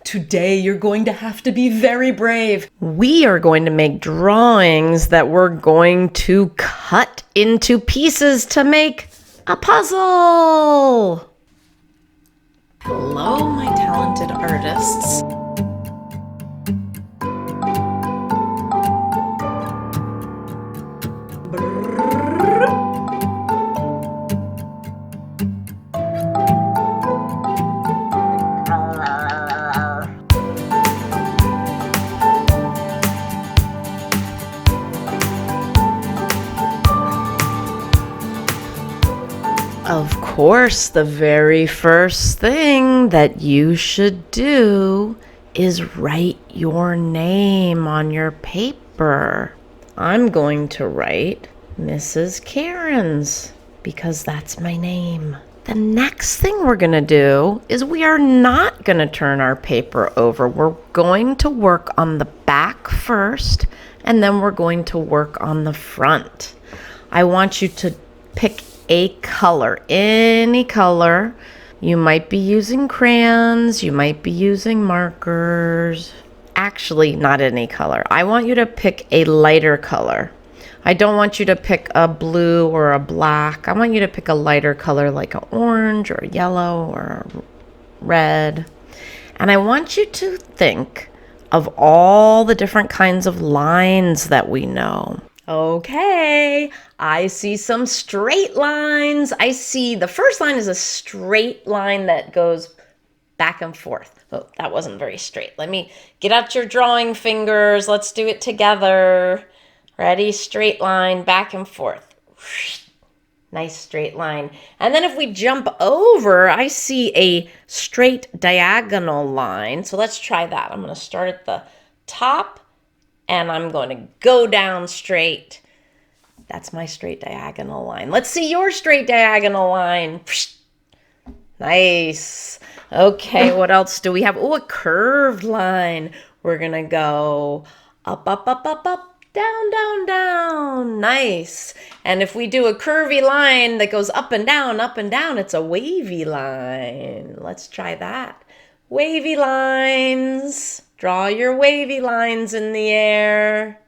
Today you're going to have to be very brave. We are going to make drawings that we're going to cut into pieces to make a puzzle. Hello, my talented artists. Of course, the very first thing that you should do is write your name on your paper. I'm going to write Mrs. Cairns because that's my name. The next thing we're going to do is we are not going to turn our paper over. We're going to work on the back first, and then we're going to work on the front. I want you to pick a color, any color. You might be using crayons, you might be using markers. Actually, not any color. I want you to pick a lighter color. I don't want you to pick a blue or a black. I want you to pick a lighter color like an orange or a yellow or a red. And I want you to think of all the different kinds of lines that we know. Okay, I see some straight lines. I see the first line is a straight line that goes back and forth. Oh, that wasn't very straight. Let me get out your drawing fingers. Let's do it together. Ready? Straight line, back and forth. Nice straight line. And then if we jump over, I see a straight diagonal line. So let's try that. I'm going to start at the top and I'm going to go down straight. That's my straight diagonal line. Let's see your straight diagonal line. Nice. Okay, what else do we have? Oh, a curved line. We're going to go up, up, up, up, up, down, down, down. Nice. And if we do a curvy line that goes up and down, it's a wavy line. Let's try that. Wavy lines. Draw your wavy lines in the air.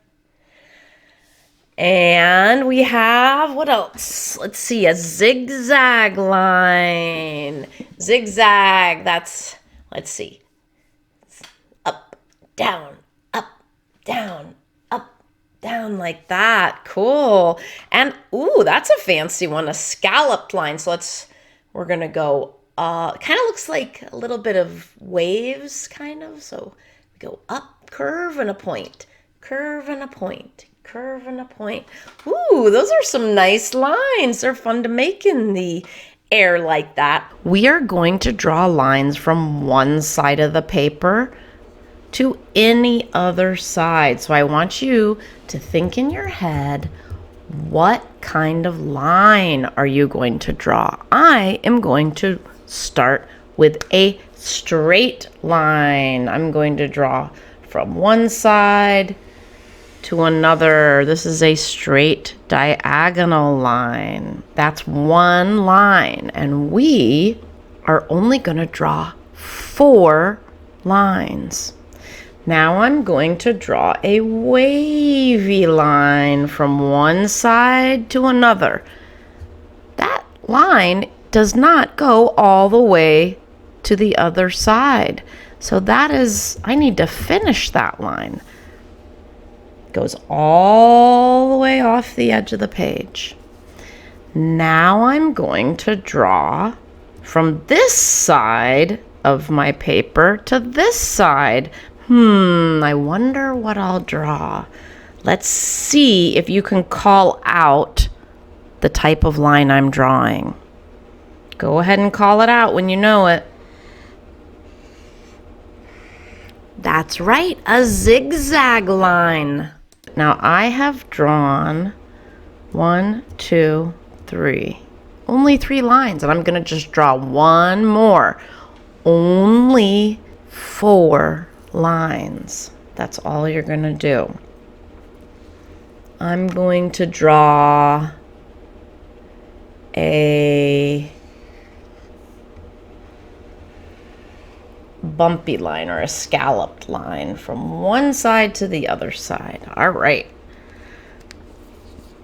And we have, what else? Let's see, a zigzag line. Zigzag, that's, let's see. Up, down, like that. Cool. And, ooh, that's a fancy one, a scalloped line. So we're going to go, kind of looks like a little bit of waves, kind of. So we go up, curve and a point, curve and a point, curve and a point. Ooh, those are some nice lines. They're fun to make in the air like that. We are going to draw lines from one side of the paper to any other side. So I want you to think in your head, what kind of line are you going to draw? I am going to start with a straight line. I'm going to draw from one side to another. This is a straight diagonal line. That's one line. And we are only going to draw 4 lines. Now I'm going to draw a wavy line from one side to another. That line does not go all the way to the other side. So I need to finish that line. It goes all the way off the edge of the page. Now I'm going to draw from this side of my paper to this side. I wonder what I'll draw. Let's see if you can call out the type of line I'm drawing. Go ahead and call it out when you know it. That's right, a zigzag line. Now I have drawn 1, 2, 3. Only 3 lines, and I'm going to just draw one more. Only 4 lines. That's all you're going to do. I'm going to draw a bumpy line or a scalloped line from one side to the other side. All right.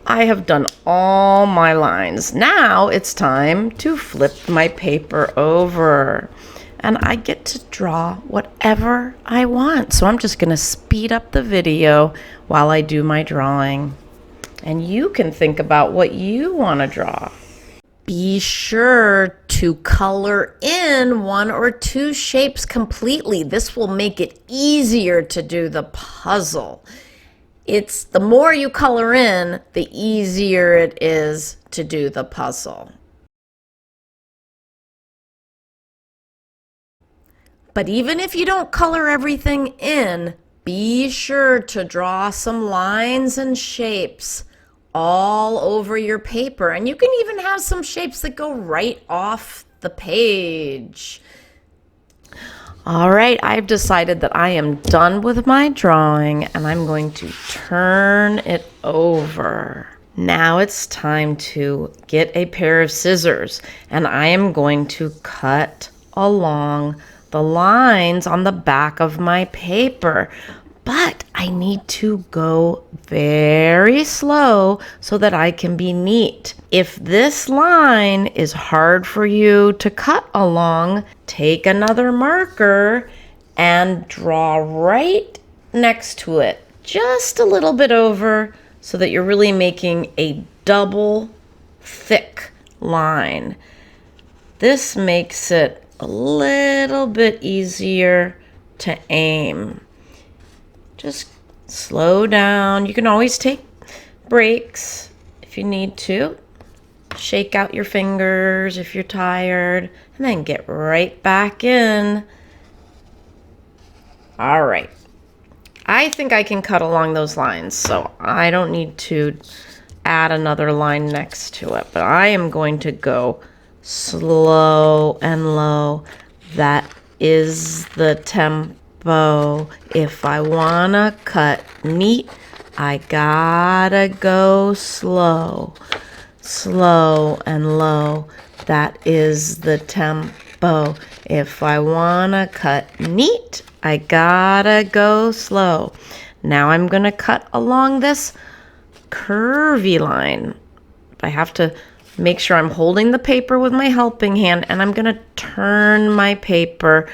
I have done all my lines. Now it's time to flip my paper over. And I get to draw whatever I want. So I'm just going to speed up the video while I do my drawing. And you can think about what you want to draw. Be sure to color in one or two shapes completely. This will make it easier to do the puzzle. It's the more you color in, the easier it is to do the puzzle. But even if you don't color everything in, be sure to draw some lines and shapes all over your paper. And you can even have some shapes that go right off the page. All right, I've decided that I am done with my drawing and I'm going to turn it over. Now it's time to get a pair of scissors and I am going to cut along the lines on the back of my paper. But I need to go very slow so that I can be neat. If this line is hard for you to cut along, take another marker and draw right next to it, just a little bit over, so that you're really making a double thick line. This makes it a little bit easier to aim. Just slow down. You can always take breaks if you need to. Shake out your fingers if you're tired, and then get right back in. All right. I think I can cut along those lines, so I don't need to add another line next to it, but I am going to go slow and low. That is the tempo. If I wanna cut neat, I gotta go slow. Slow and low. That is the tempo. If I wanna cut neat, I gotta go slow. Now I'm gonna cut along this curvy line. I have to make sure I'm holding the paper with my helping hand, and I'm gonna turn my paper,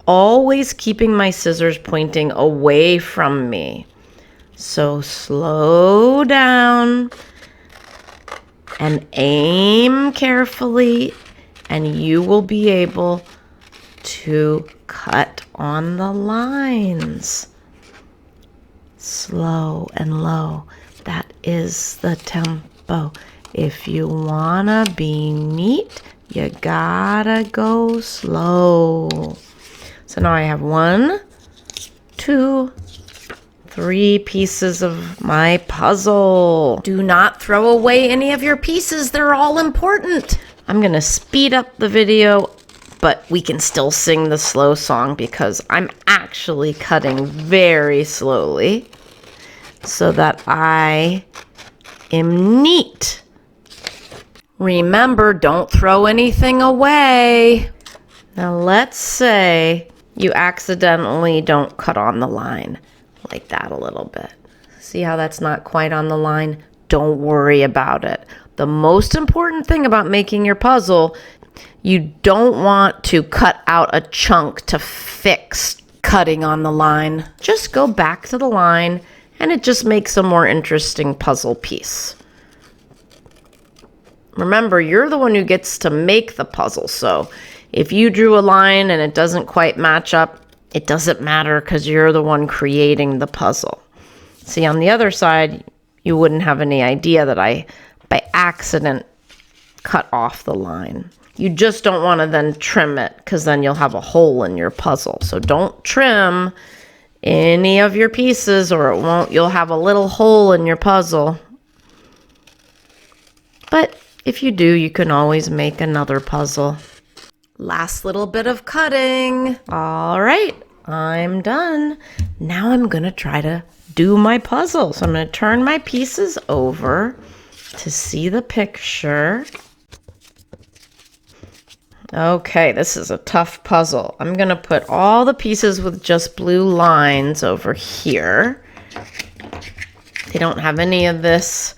always keeping my scissors pointing away from me. So slow down and aim carefully, and you will be able to cut on the lines. Slow and low. That is the tempo. If you wanna be neat, you gotta go slow. So now I have 1, 2, 3 pieces of my puzzle. Do not throw away any of your pieces. They're all important. I'm gonna speed up the video, but we can still sing the slow song because I'm actually cutting very slowly so that I am neat. Remember, don't throw anything away. Now let's say you accidentally don't cut on the line like that a little bit. See how that's not quite on the line? Don't worry about it. The most important thing about making your puzzle, you don't want to cut out a chunk to fix cutting on the line. Just go back to the line and it just makes a more interesting puzzle piece. Remember, you're the one who gets to make the puzzle, so if you drew a line and it doesn't quite match up, it doesn't matter because you're the one creating the puzzle. See, on the other side, you wouldn't have any idea that I, by accident, cut off the line. You just don't want to then trim it because then you'll have a hole in your puzzle. So don't trim any of your pieces or you'll have a little hole in your puzzle. But if you do, you can always make another puzzle. Last little bit of cutting. All right, I'm done. Now I'm gonna try to do my puzzle. So I'm gonna turn my pieces over to see the picture. Okay, this is a tough puzzle. I'm gonna put all the pieces with just blue lines over here. They don't have any of this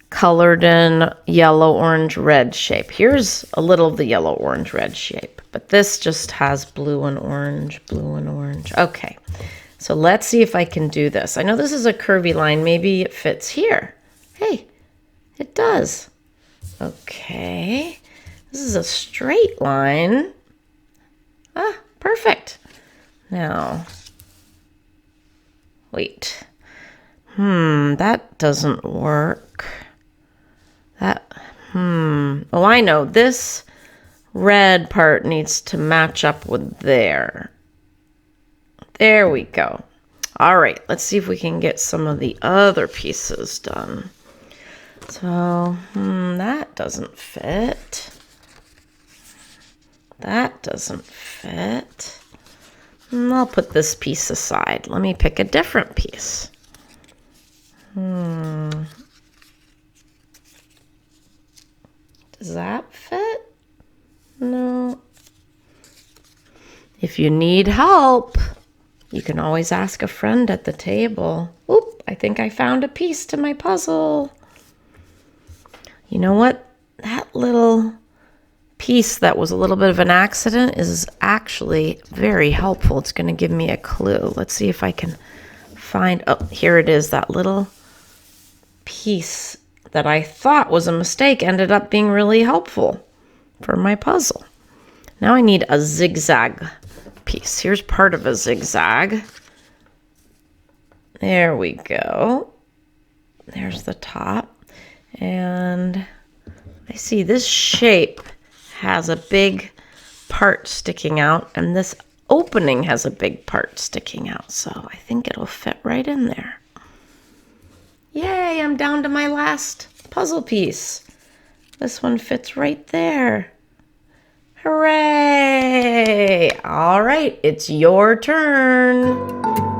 colored in yellow, orange, red shape. Here's a little of the yellow, orange, red shape, but this just has blue and orange, blue and orange. Okay, so let's see if I can do this. I know this is a curvy line. Maybe it fits here. Hey, it does. Okay, this is a straight line. Ah, perfect. Now, wait. That doesn't work. Oh, I know. This red part needs to match up with there. There we go. All right, let's see if we can get some of the other pieces done. So, that doesn't fit. That doesn't fit. I'll put this piece aside. Let me pick a different piece. Does that fit? No. If you need help, you can always ask a friend at the table. Oop, I think I found a piece to my puzzle. You know what? That little piece that was a little bit of an accident is actually very helpful. It's going to give me a clue. Let's see if I can find, oh, here it is. That little piece that I thought was a mistake ended up being really helpful for my puzzle. Now I need a zigzag piece. Here's part of a zigzag. There we go. There's the top. And I see this shape has a big part sticking out, and this opening has a big part sticking out. So I think it'll fit right in there. Yay, I'm down to my last puzzle piece. This one fits right there. Hooray! All right, it's your turn.